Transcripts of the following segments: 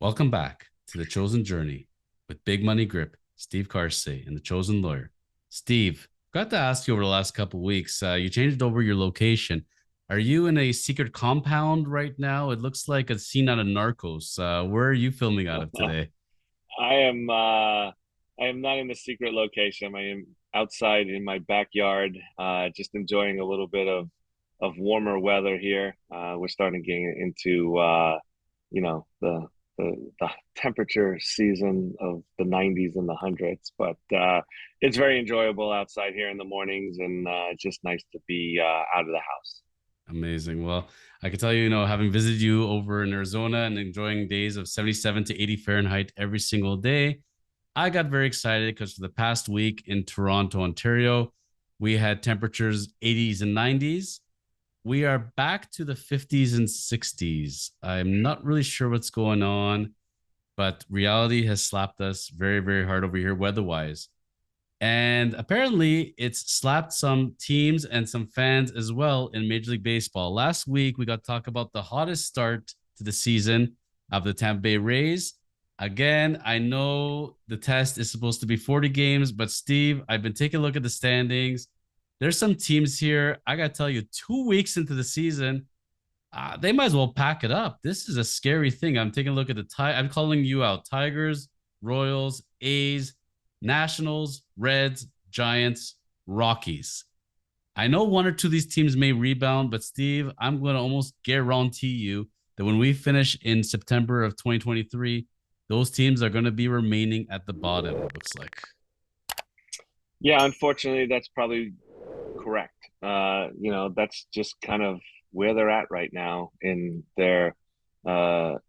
Welcome back to The Chosen Journey with Big Money Grip, Steve Carsey, and The Chosen Lawyer. Steve, got to ask you over the last couple of weeks, you changed over your location. Are you in a secret compound right now? It looks like a scene out of Narcos. Where are you filming out of today? I am uh I am not in a secret location. I am outside in my backyard, just enjoying a little bit of warmer weather here. We're starting to get into the temperature season of the 90s and the hundreds, but it's very enjoyable outside here in the mornings, and it's just nice to be out of the house. Amazing. Well, I can tell you, having visited you over in Arizona and enjoying days of 77 to 80 Fahrenheit every single day, I got very excited because for the past week in Toronto, Ontario, we had temperatures 80s and 90s. We are back to the 50s and 60s. I'm not really sure what's going on, but reality has slapped us very, very hard over here weather wise. And apparently, it's slapped some teams and some fans as well in Major League Baseball. Last week, we got to talk about the hottest start to the season of the Tampa Bay Rays. Again, I know the test is supposed to be 40 games, but Steve, I've been taking a look at the standings. There's some teams here. I got to tell you, 2 weeks into the season, they might as well pack it up. This is a scary thing. I'm taking a look at I'm calling you out. Tigers, Royals, A's, Nationals, Reds, Giants, Rockies. I know one or two of these teams may rebound, but Steve, I'm going to almost guarantee you that when we finish in September of 2023, those teams are going to be remaining at the bottom, it looks like. Yeah, unfortunately, that's probably correct. That's just kind of where they're at right now in their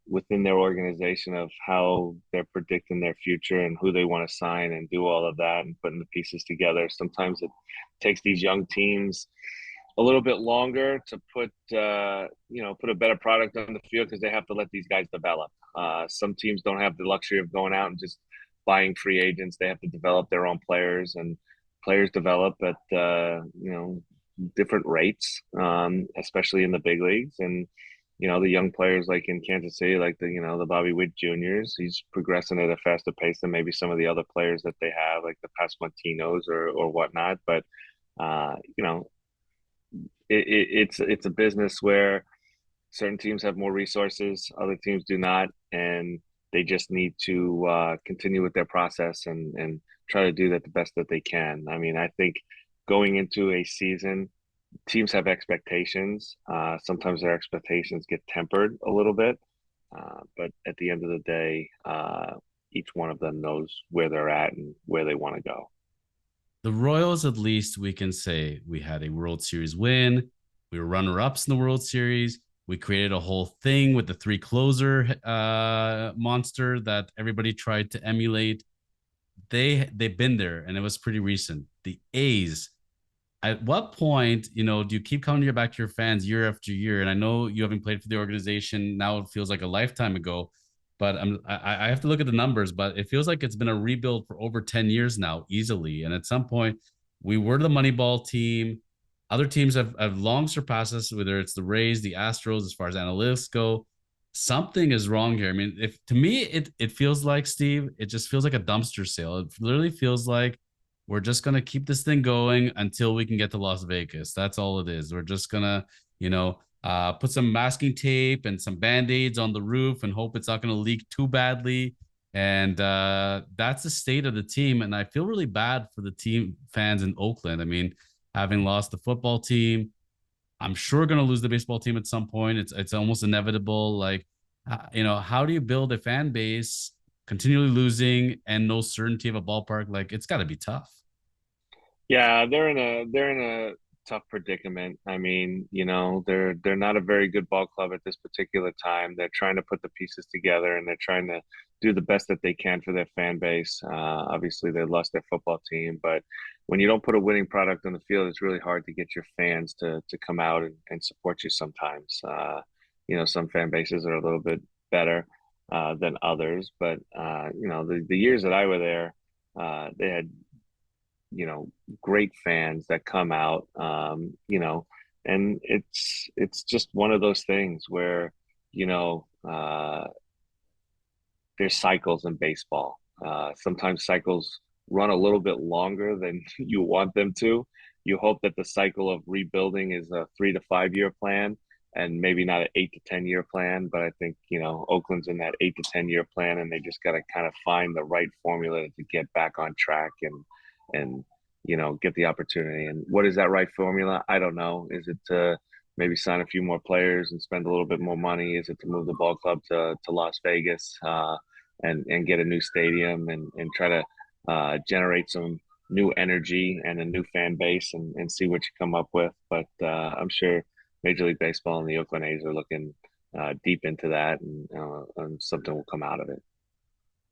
within their organization of how they're predicting their future and who they want to sign and do all of that and putting the pieces together. Sometimes it takes these young teams a little bit longer to put a better product on the field because they have to let these guys develop. Some teams don't have the luxury of going out and just buying free agents. They have to develop their own players, and players develop at different rates, especially in the big leagues. And the young players like in Kansas City, like the Bobby Witt Juniors, he's progressing at a faster pace than maybe some of the other players that they have, like the Pasquantinos or whatnot. But uh, you know, it's a business where certain teams have more resources, other teams do not, and they just need to continue with their process and try to do that the best that they can. I mean, I think going into a season, teams have expectations. Sometimes their expectations get tempered a little bit, but at the end of the day, each one of them knows where they're at and where they want to go. The Royals, at least we can say we had a World Series win. We were runner ups in the World Series. We created a whole thing with the three closer monster that everybody tried to emulate. They've been there, and it was pretty recent. The A's. At what point, do you keep coming back to your fans year after year? And I know you haven't played for the organization now; it feels like a lifetime ago. But I have to look at the numbers, but it feels like it's been a rebuild for over 10 years now, easily. And at some point, we were the Moneyball team. Other teams have long surpassed us, whether it's the Rays, the Astros, as far as analytics go. Something is wrong here. I mean, if to me it feels like, Steve, it just feels like a dumpster sale. It literally feels like we're just gonna keep this thing going until we can get to Las Vegas. That's all it is. We're just gonna, put some masking tape and some band-aids on the roof and hope it's not going to leak too badly. And that's the state of the team. And I feel really bad for the team fans in Oakland. I mean, having lost the football team, I'm sure going to lose the baseball team at some point. It's almost inevitable. Like, how do you build a fan base continually losing and no certainty of a ballpark? Like, it's got to be tough. Yeah, they're in a tough predicament. I mean, they're not a very good ball club at this particular time. They're trying to put the pieces together and they're trying to do the best that they can for their fan base. Obviously, they lost their football team, but when you don't put a winning product on the field, it's really hard to get your fans to come out and support you sometimes. Some fan bases are a little bit better than others, but the years that I were there, they had great fans that come out, and it's just one of those things where, you know, uh, there's cycles in baseball. Sometimes cycles run a little bit longer than you want them to. You hope that the cycle of rebuilding is a 3 to 5 year plan and maybe not an 8 to 10 year plan. But I think, Oakland's in that 8 to 10 year plan, and they just got to kind of find the right formula to get back on track and get the opportunity. And what is that right formula? I don't know. Is it to maybe sign a few more players and spend a little bit more money? Is it to move the ball club to Las Vegas? And get a new stadium and try to generate some new energy and a new fan base and see what you come up with. But I'm sure Major League Baseball and the Oakland A's are looking deep into that, and something will come out of it.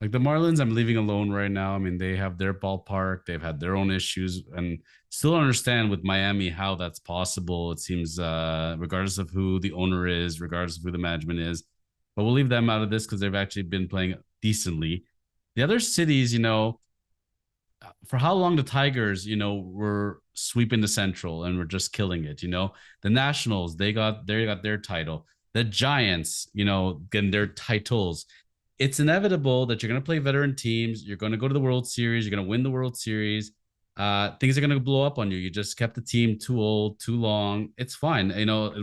Like the Marlins, I'm leaving alone right now. I mean, they have their ballpark, they've had their own issues, and still understand with Miami how that's possible. It seems, regardless of who the owner is, regardless of who the management is, but we'll leave them out of this because they've actually been playing decently. The other cities, for how long the Tigers, were sweeping the Central and were just killing it. The Nationals, they got their title. The Giants, getting their titles. It's inevitable that you're going to play veteran teams. You're going to go to the World Series. You're going to win the World Series. Things are going to blow up on you. You just kept the team too old, too long. It's fine.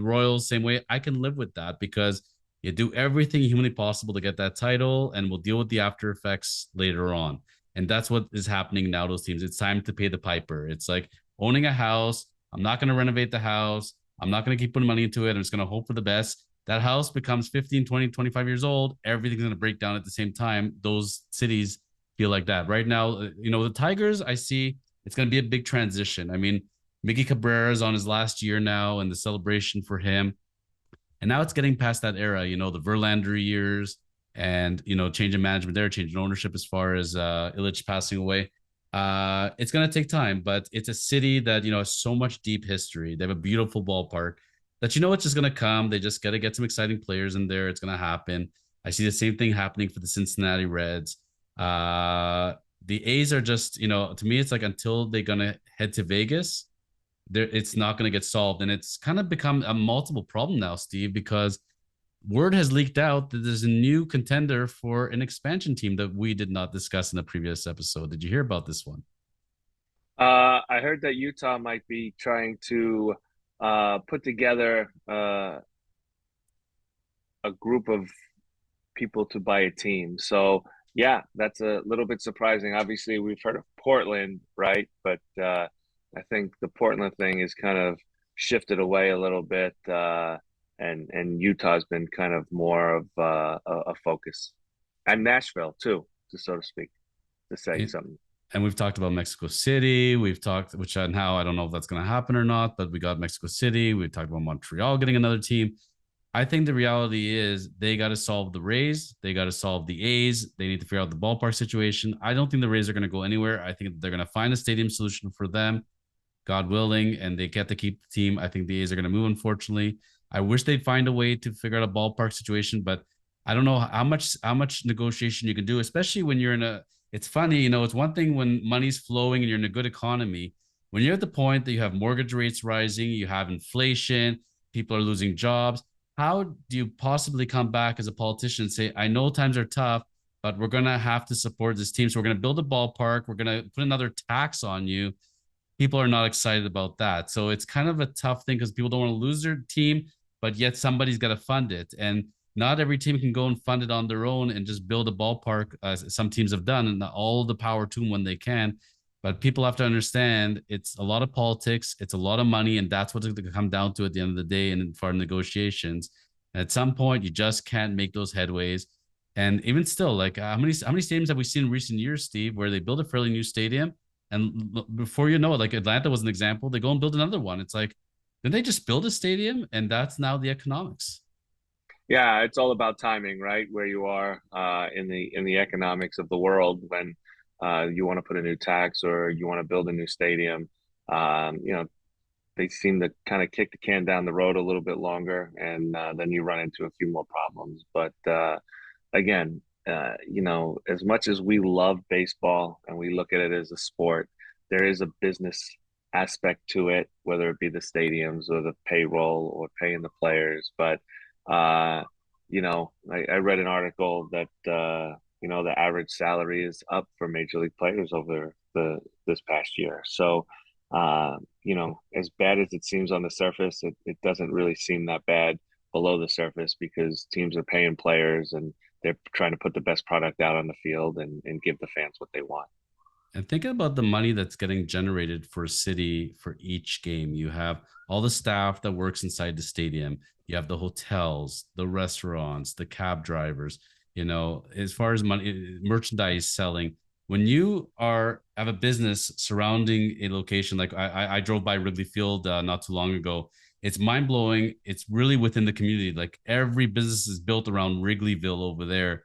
Royals, same way. I can live with that because you do everything humanly possible to get that title, and we'll deal with the after effects later on. And that's what is happening now, those teams. It's time to pay the piper. It's like owning a house. I'm not going to renovate the house. I'm not going to keep putting money into it. I'm just going to hope for the best. That house becomes 15, 20, 25 years old. Everything's going to break down at the same time. Those cities feel like that. Right now, the Tigers, I see it's going to be a big transition. I mean, Mickey Cabrera's on his last year now, and the celebration for him. And now it's getting past that era, the Verlander years and, change in management there, change in ownership as far as Illich passing away. It's going to take time, but it's a city that, has so much deep history. They have a beautiful ballpark that, it's just going to come. They just got to get some exciting players in there. It's going to happen. I see the same thing happening for the Cincinnati Reds. The A's are just, to me, it's like until they're going to head to Vegas, it's not going to get solved. And it's kind of become a multiple problem now, Steve, because word has leaked out that there's a new contender for an expansion team that we did not discuss in the previous episode. Did you hear about this one? I heard that Utah might be trying to put together a group of people to buy a team. So yeah, that's a little bit surprising. Obviously, we've heard of Portland, right? But I think the Portland thing is kind of shifted away a little bit, and Utah's been kind of more of a focus, and Nashville too, to so to speak, to say It, something. and we've talked about Mexico City. We've talked, which and how I don't know if that's going to happen or not, but we got Mexico City. We've talked about Montreal getting another team. I think the reality is they got to solve the Rays. They got to solve the A's. They need to figure out the ballpark situation. I don't think the Rays are going to go anywhere. I think they're going to find a stadium solution for them, God willing, and they get to keep the team. I think the A's are going to move, unfortunately. I wish they'd find a way to figure out a ballpark situation, but I don't know how much negotiation you can do, especially when you're in a. It's funny, it's one thing when money's flowing and you're in a good economy. When you're at the point that you have mortgage rates rising, you have inflation, people are losing jobs. How do you possibly come back as a politician and say, I know times are tough, but we're going to have to support this team. So we're going to build a ballpark. We're going to put another tax on you. People are not excited about that. So it's kind of a tough thing because people don't want to lose their team, but yet somebody's got to fund it. And not every team can go and fund it on their own and just build a ballpark, as some teams have done, and all the power to them when they can. But people have to understand it's a lot of politics, it's a lot of money, and that's what it's going to come down to at the end of the day and for negotiations. And at some point, you just can't make those headways. And even still, like how many stadiums have we seen in recent years, Steve, where they build a fairly new stadium, and before you know it, like Atlanta was an example, they go and build another one. It's like, did they just build a stadium? And that's now the economics. Yeah, it's all about timing, right? Where you are in the economics of the world when you want to put a new tax or you want to build a new stadium. You know, they seem to kind of kick the can down the road a little bit longer, and then you run into a few more problems. But again, as much as we love baseball and we look at it as a sport, there is a business aspect to it, whether it be the stadiums or the payroll or paying the players. But I read an article that the average salary is up for major league players over the this past year. So, as bad as it seems on the surface, it doesn't really seem that bad below the surface because teams are paying players and they're trying to put the best product out on the field and give the fans what they want. And thinking about the money that's getting generated for a city for each game, you have all the staff that works inside the stadium, you have the hotels, the restaurants, the cab drivers, as far as money, merchandise selling. When you are have a business surrounding a location, like I drove by Wrigley Field not too long ago. It's mind blowing. It's really within the community. Like every business is built around Wrigleyville over there.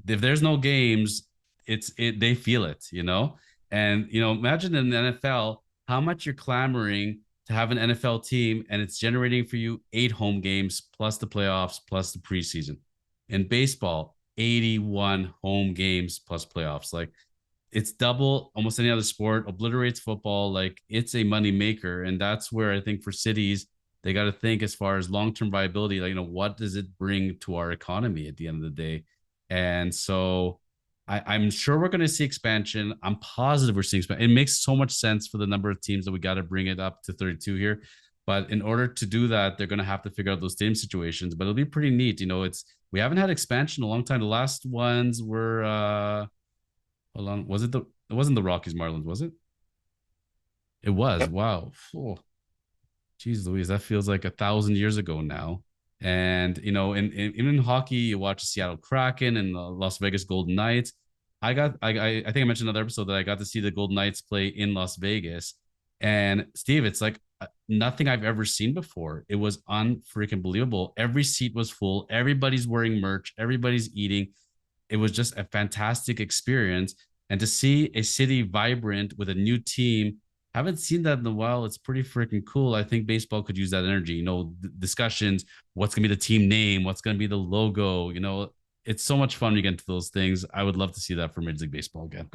If there's no games, they feel it. And imagine in the NFL how much you're clamoring to have an NFL team, and it's generating for you 8 home games plus the playoffs plus the preseason. In baseball, 81 home games plus playoffs. Like it's double almost any other sport, obliterates football. Like it's a money maker, and that's where I think for cities they got to think as far as long term viability. Like what does it bring to our economy at the end of the day? And so I'm sure we're going to see expansion. I'm positive we're seeing expansion. It makes so much sense for the number of teams that we got to bring it up to 32 here. But in order to do that, they're going to have to figure out those team situations. But it'll be pretty neat. We haven't had expansion in a long time. The last ones were hold on, it wasn't the Rockies Marlins, was it? It was. Yep. Wow. Oh, geez Louise, that feels like 1,000 years ago now. And in hockey, you watch the Seattle Kraken and the Las Vegas Golden Knights. I think I mentioned another episode that I got to see the Golden Knights play in Las Vegas. And Steve, it's like nothing I've ever seen before. It was unfreaking believable. Every seat was full. Everybody's wearing merch. Everybody's eating. It was just a fantastic experience. And to see a city vibrant with a new team, haven't seen that in a while. It's pretty freaking cool. I think baseball could use that energy. Discussions. What's gonna be the team name? What's gonna be the logo? It's so much fun to get into those things. I would love to see that for Major League Baseball again.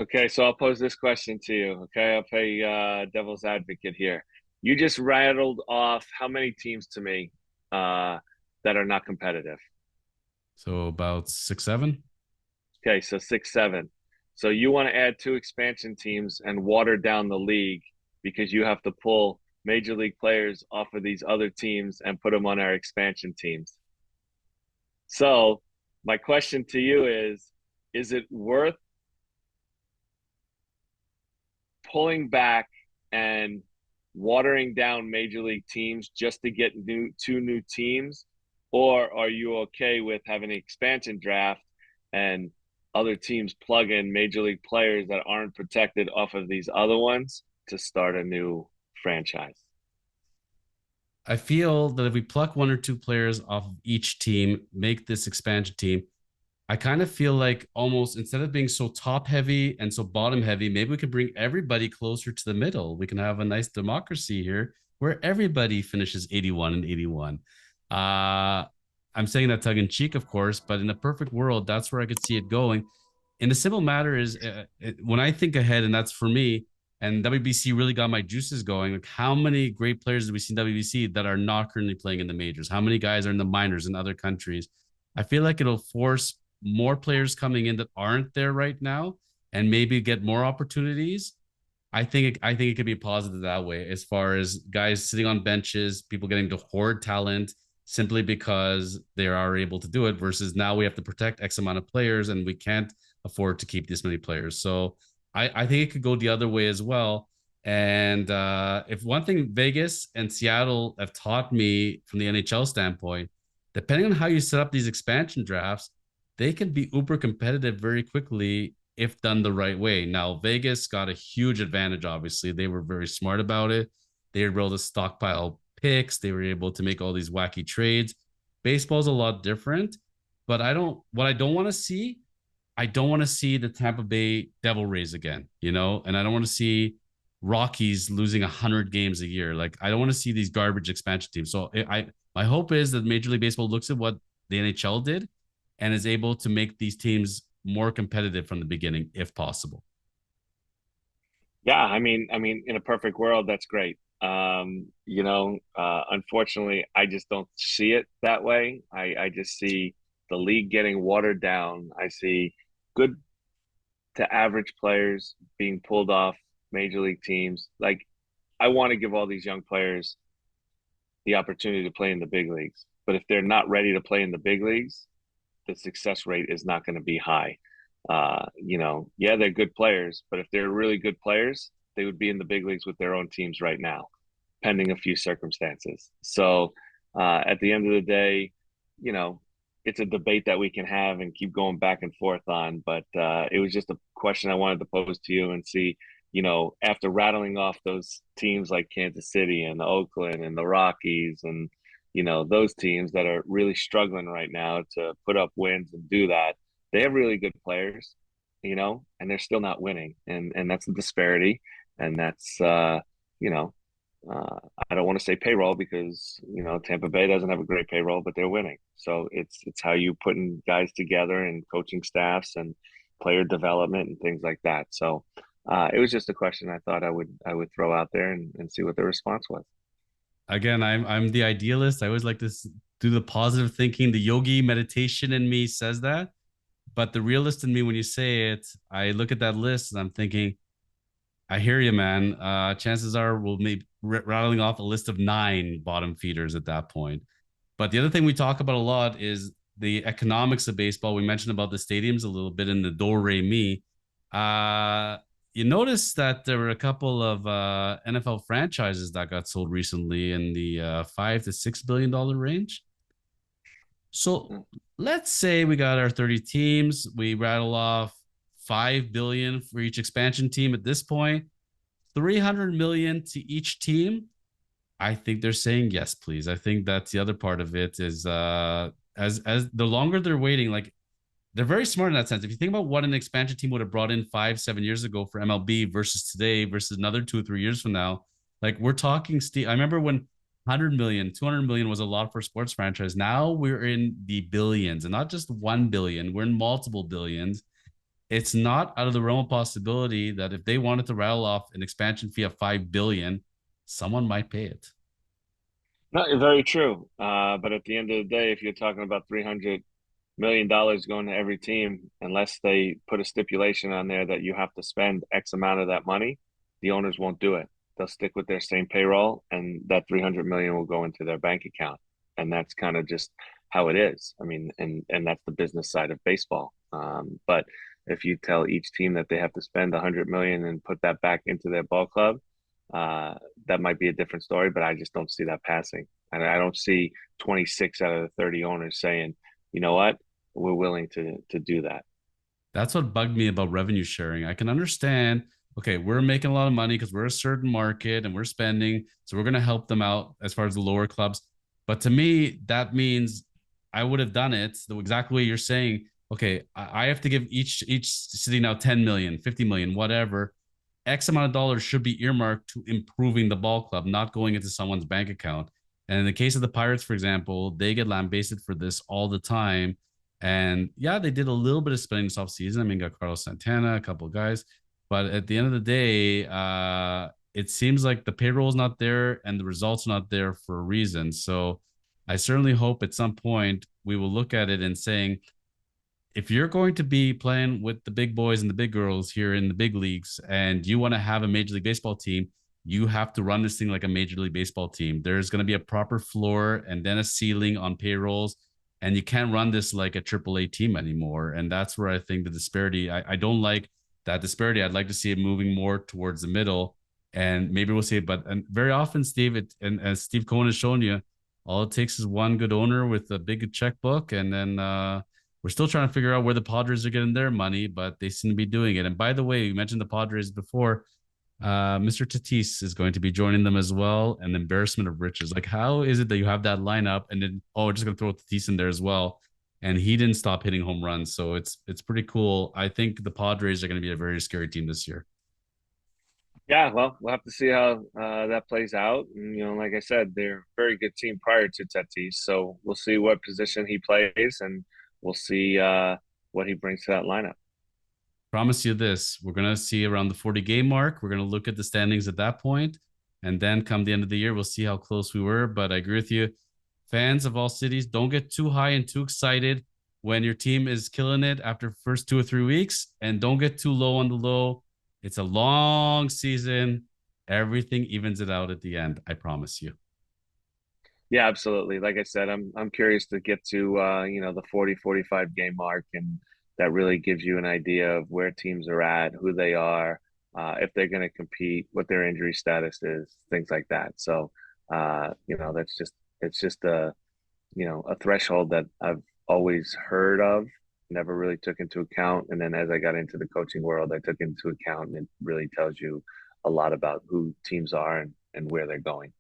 Okay, so I'll pose this question to you. Okay, I'll play devil's advocate here. You just rattled off how many teams to me that are not competitive? So about 6, 7. Okay, so 6, 7. So you want to add 2 expansion teams and water down the league because you have to pull major league players off of these other teams and put them on our expansion teams. So my question to you is it worth pulling back and watering down major league teams just to get 2 new teams, or are you okay with having an expansion draft and other teams plug in major league players that aren't protected off of these other ones to start a new franchise? I feel that if we pluck 1 or 2 players off of each team, make this expansion team, I kind of feel like almost instead of being so top heavy and so bottom heavy, maybe we could bring everybody closer to the middle. We can have a nice democracy here where everybody finishes 81 and 81. I'm saying that tongue in cheek, of course, but in a perfect world, that's where I could see it going. And the simple matter is, when I think ahead, and that's for me, and WBC really got my juices going. Like, how many great players do we see in WBC that are not currently playing in the majors? How many guys are in the minors in other countries? I feel like it'll force more players coming in that aren't there right now and maybe get more opportunities. I think it could be positive that way, as far as guys sitting on benches, people getting to hoard talent simply because they are able to do it, versus now we have to protect X amount of players and we can't afford to keep this many players. So I think it could go the other way as well. And if one thing Vegas and Seattle have taught me from the NHL standpoint, depending on how you set up these expansion drafts, they can be uber competitive very quickly if done the right way. Now, Vegas got a huge advantage, obviously. They were very smart about it. They were able to stockpile picks, they were able to make all these wacky trades. Baseball's a lot different, but what I don't want to see, I don't want to see the Tampa Bay Devil Rays again, and I don't want to see Rockies losing 100 games a year. Like, I don't want to see these garbage expansion teams. So my hope is that Major League Baseball looks at what the NHL did and is able to make these teams more competitive from the beginning, if possible. Yeah, I mean, in a perfect world, that's great. Unfortunately, I just don't see it that way. I just see the league getting watered down. I see good to average players being pulled off major league teams. Like, I want to give all these young players the opportunity to play in the big leagues. But if they're not ready to play in the big leagues, the success rate is not going to be high. Yeah, they're good players, but if they're really good players, they would be in the big leagues with their own teams right now, pending a few circumstances. So at the end of the day, you know, it's a debate that we can have and keep going back and forth on. But it was just a question I wanted to pose to you and see, after rattling off those teams like Kansas City and Oakland and the Rockies and those teams that are really struggling right now to put up wins and do that, they have really good players, and they're still not winning, and that's the disparity, and that's you know I don't want to say payroll because Tampa Bay doesn't have a great payroll, but they're winning. So it's how you putting guys together and coaching staffs and player development and things like that. So it was just a question I thought I would throw out there and see what the response was. Again, I'm the idealist. I always like to do the positive thinking. The yogi meditation in me says that, but the realist in me, when you say it, I look at that list and I'm thinking, I hear you, man. Chances are we'll maybe rattling off a list of 9 bottom feeders at that point. But the other thing we talk about a lot is the economics of baseball. We mentioned about the stadiums a little bit in the do re mi. You notice that there were a couple of NFL franchises that got sold recently in the $5 to $6 billion range. So let's say we got our 30 teams. We rattle off 5 billion for each expansion team at this point, 300 million to each team. I think they're saying yes, please. I think that's the other part of it is as the longer they're waiting, like they're very smart in that sense. If you think about what an expansion team would have brought in 5, 7 years ago for MLB versus today versus another 2 or 3 years from now, like we're talking, Steve. I remember when 100 million, 200 million was a lot for a sports franchise. Now we're in the billions and not just 1 billion. We're in multiple billions. It's not out of the realm of possibility that if they wanted to rattle off an expansion fee of 5 billion, someone might pay it. No, very true. But at the end of the day, if you're talking about $300 million going to every team, unless they put a stipulation on there that you have to spend X amount of that money, the owners won't do it. They'll stick with their same payroll, and that 300 million will go into their bank account, and that's kind of just how it is. I mean, and that's the business side of baseball. But if you tell each team that they have to spend 100 million and put that back into their ball club, uh, that might be a different story. But I just don't see that passing, and I don't see 26 out of the 30 owners saying, you know what, we're willing to do that. That's what bugged me about revenue sharing. I can understand, okay, we're making a lot of money because we're a certain market and we're spending. So we're going to help them out as far as the lower clubs. But to me, that means I would have done it the exact way you're saying. Okay, I have to give each city now 10 million, 50 million, whatever. X amount of dollars should be earmarked to improving the ball club, not going into someone's bank account. And in the case of the Pirates, for example, they get lambasted for this all the time. And yeah, they did a little bit of spending this offseason. I mean, got Carlos Santana, a couple of guys. But at the end of the day, it seems like the payroll is not there and the results are not there for a reason. So I certainly hope at some point we will look at it and saying, if you're going to be playing with the big boys and the big girls here in the big leagues and you want to have a Major League Baseball team, you have to run this thing like a Major League Baseball team. There's going to be a proper floor and then a ceiling on payrolls. And you can't run this like a AAA team anymore. And that's where I think the disparity, I don't like that disparity. I'd like to see it moving more towards the middle. And maybe we'll see it. But and very often, Steve, and as Steve Cohen has shown you, all it takes is one good owner with a big checkbook. And then we're still trying to figure out where the Padres are getting their money, but they seem to be doing it. And by the way, you mentioned the Padres before. Mr. Tatis is going to be joining them as well. An embarrassment of riches. Like, how is it that you have that lineup and then we're just going to throw Tatis in there as well? And he didn't stop hitting home runs, so it's pretty cool. I think the Padres are going to be a very scary team this year. Yeah, well, we'll have to see how that plays out. And, like I said, they're a very good team prior to Tatis, so we'll see what position he plays, and we'll see what he brings to that lineup. Promise you this: we're going to see around the 40 game mark. We're going to look at the standings at that point, and then come the end of the year, we'll see how close we were. But I agree with you. Fans of all cities, don't get too high and too excited. when your team is killing it after first 2 or 3 weeks, and don't get too low on the low. It's a long season. Everything evens it out at the end. I promise you. Yeah, absolutely. Like I said, I'm curious to get to the 40-45 game mark, and that really gives you an idea of where teams are at, who they are, if they're going to compete, what their injury status is, things like that. So, that's just it's just a threshold that I've always heard of, never really took into account. And then as I got into the coaching world, I took into account, and it really tells you a lot about who teams are and where they're going.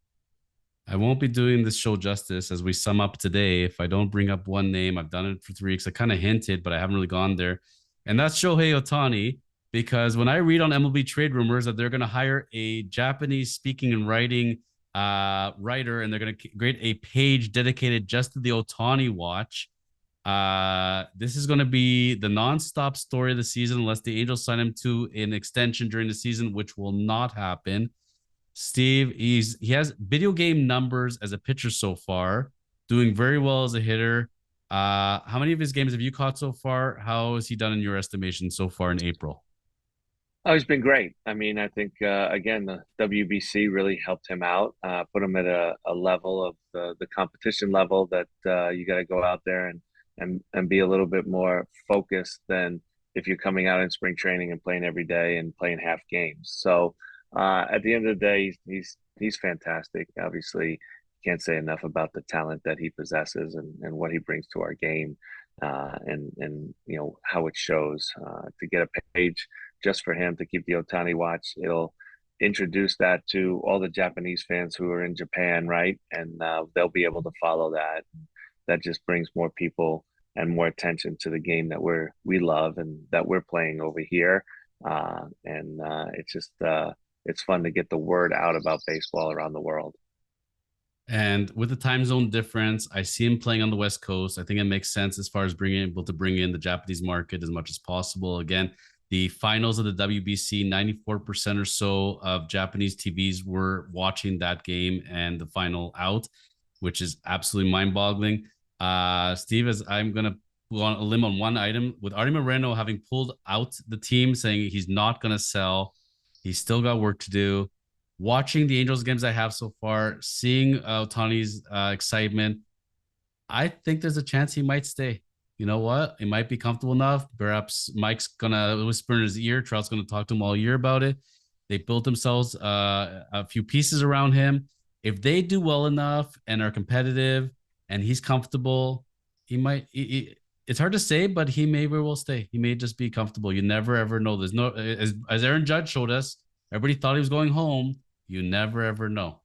I won't be doing this show justice as we sum up today if I don't bring up one name. I've done it for 3 weeks. I kind of hinted, but I haven't really gone there. And that's Shohei Ohtani, because when I read on MLB trade rumors that they're going to hire a Japanese speaking and writing writer, and they're going to create a page dedicated just to the Ohtani watch, this is going to be the nonstop story of the season unless the Angels sign him to an extension during the season, which will not happen. Steve, he has video game numbers as a pitcher so far, doing very well as a hitter. How many of his games have you caught so far? How has he done in your estimation so far in April? Oh, he's been great. I mean, I think again the WBC really helped him out, put him at a level of the competition level that you got to go out there and be a little bit more focused than if you're coming out in spring training and playing every day and playing half games. So at the end of the day, he's fantastic. Obviously, can't say enough about the talent that he possesses and what he brings to our game, and how it shows. To get a page just for him to keep the Ohtani watch. It'll introduce that to all the Japanese fans who are in Japan, right? And they'll be able to follow that. That just brings more people and more attention to the game that we love and that we're playing over here. And it's just it's fun to get the word out about baseball around the world. And with the time zone difference, I see him playing on the West Coast. I think it makes sense as far as being able to bring in the Japanese market as much as possible. Again, the finals of the WBC, 94% or so of Japanese TVs were watching that game and the final out, which is absolutely mind boggling. Steve, as I'm going to go on a limb on one item, with Artie Moreno having pulled out the team, saying he's not going to sell, he's still got work to do. Watching the Angels games I have so far, seeing Ohtani's excitement, I think there's a chance he might stay. You know what? It might be comfortable enough. Perhaps Mike's gonna whisper in his ear. Trout's gonna talk to him all year about it. They built themselves a few pieces around him. If they do well enough and are competitive, and he's comfortable, he might. It's hard to say, but he may very well stay. He may just be comfortable. You never ever know. There's no as Aaron Judge showed us. Everybody thought he was going home. You never ever know.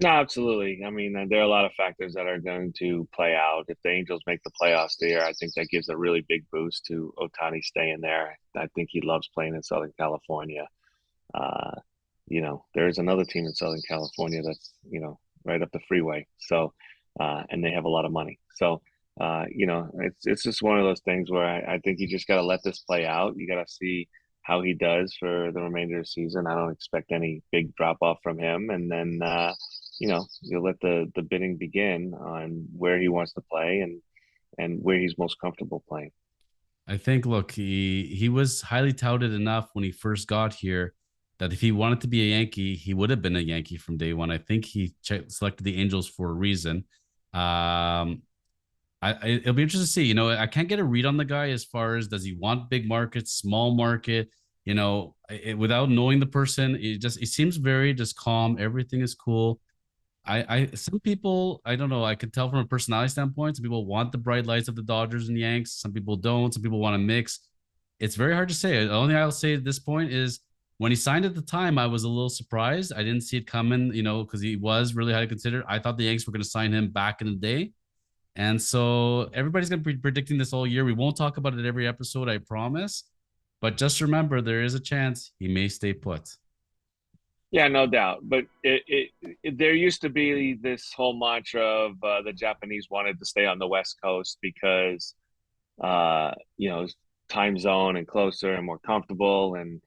No, absolutely. I mean, there are a lot of factors that are going to play out. If the Angels make the playoffs there, I think that gives a really big boost to Ohtani staying there. I think he loves playing in Southern California. Uh, there's another team in Southern California that's, right up the freeway. So, and they have a lot of money. So, it's just one of those things where I think you just got to let this play out. You got to see how he does for the remainder of the season. I don't expect any big drop off from him. And then, you'll let the bidding begin on where he wants to play and where he's most comfortable playing. I think, look, he was highly touted enough when he first got here that if he wanted to be a Yankee, he would have been a Yankee from day one. I think he selected the Angels for a reason. It'll be interesting to see. I can't get a read on the guy as far as does he want big market, small market. Without knowing the person, it seems very just calm. Everything is cool. Some people, I don't know, I could tell from a personality standpoint. Some people want the bright lights of the Dodgers and Yanks. Some people don't. Some people want to mix. It's very hard to say. The only thing I'll say at this point is when he signed at the time, I was a little surprised. I didn't see it coming, because he was really highly considered. I thought the Yanks were going to sign him back in the day. And so everybody's going to be predicting this all year. We won't talk about it every episode, I promise. But just remember, there is a chance he may stay put. Yeah, no doubt. But there used to be this whole mantra of the Japanese wanted to stay on the West Coast because, time zone and closer and more comfortable. And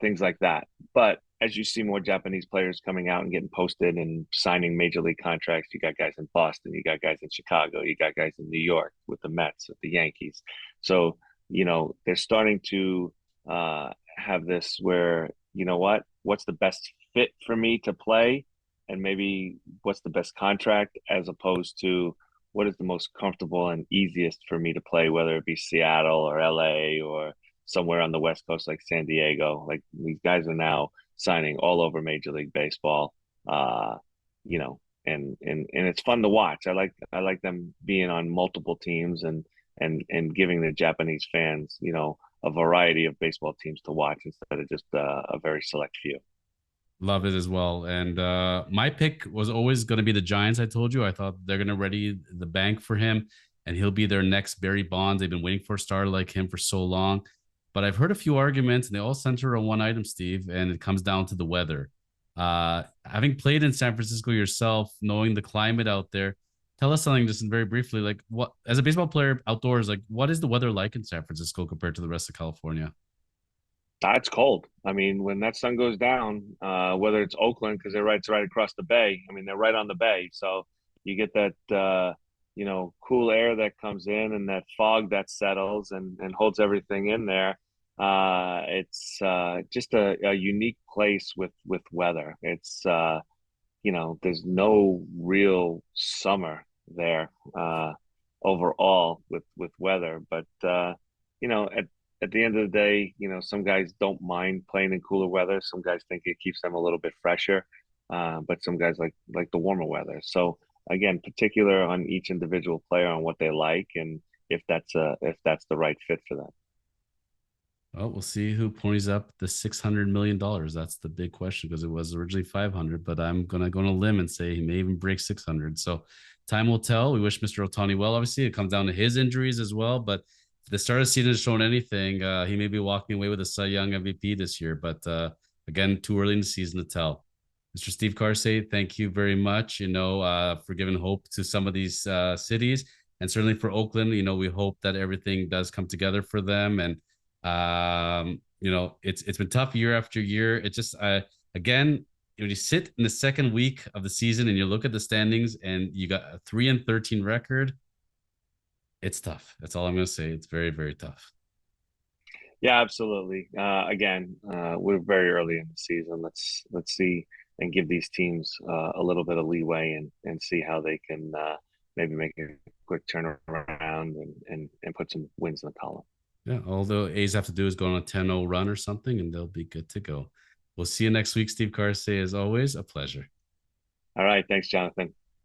things like that. But as you see more Japanese players coming out and getting posted and signing major league contracts, you got guys in Boston, you got guys in Chicago, you got guys in New York with the Mets, with the Yankees. So, they're starting to have this where, what's the best fit for me to play? And maybe what's the best contract, as opposed to what is the most comfortable and easiest for me to play, whether it be Seattle or LA or somewhere on the West Coast like San Diego. Like, these guys are now signing all over Major League Baseball. Uh, and it's fun to watch. I like them being on multiple teams and giving the Japanese fans, a variety of baseball teams to watch instead of just a very select few. Love it as well. And my pick was always going to be the Giants. I told you I thought they're going to ready the bank for him, and he'll be their next Barry Bonds. They've been waiting for a star like him for so long. But I've heard a few arguments, and they all center on one item, Steve, and it comes down to the weather. Having played in San Francisco yourself, knowing the climate out there, tell us something just very briefly. Like, what, as a baseball player outdoors, like what is the weather like in San Francisco compared to the rest of California? It's cold. I mean, when that sun goes down, whether it's Oakland because it's right across the bay. I mean, they're right on the bay, so you get that cool air that comes in and that fog that settles and holds everything in there. It's just a unique place with weather. It's there's no real summer there overall with weather, but at the end of the day, some guys don't mind playing in cooler weather. Some guys think it keeps them a little bit fresher, but some guys like the warmer weather. So again, particular on each individual player on what they like and if that's the right fit for them. Well, we'll see who ponies up the $600 million. That's the big question because it was originally 500, but I'm gonna go on a limb and say he may even break 600. So time will tell. We wish Mr. Otani well. Obviously, it comes down to his injuries as well. But if the start of the season has shown anything, he may be walking away with a Cy Young MVP this year. But again, too early in the season to tell. Mr. Steve Carsey, thank you very much. For giving hope to some of these cities, and certainly for Oakland. We hope that everything does come together for them and it's been tough year after year. It just again, when you sit in the second week of the season and you look at the standings and you got a 3-13 record, it's tough. That's all I'm gonna say. It's very, very tough. Yeah, absolutely. Again, we're very early in the season. Let's see and give these teams a little bit of leeway and see how they can maybe make a quick turnaround and put some wins in the column. Yeah, all the A's have to do is go on a 10-0 run or something, and they'll be good to go. We'll see you next week, Steve Carsey. As always, a pleasure. All right. Thanks, Jonathan.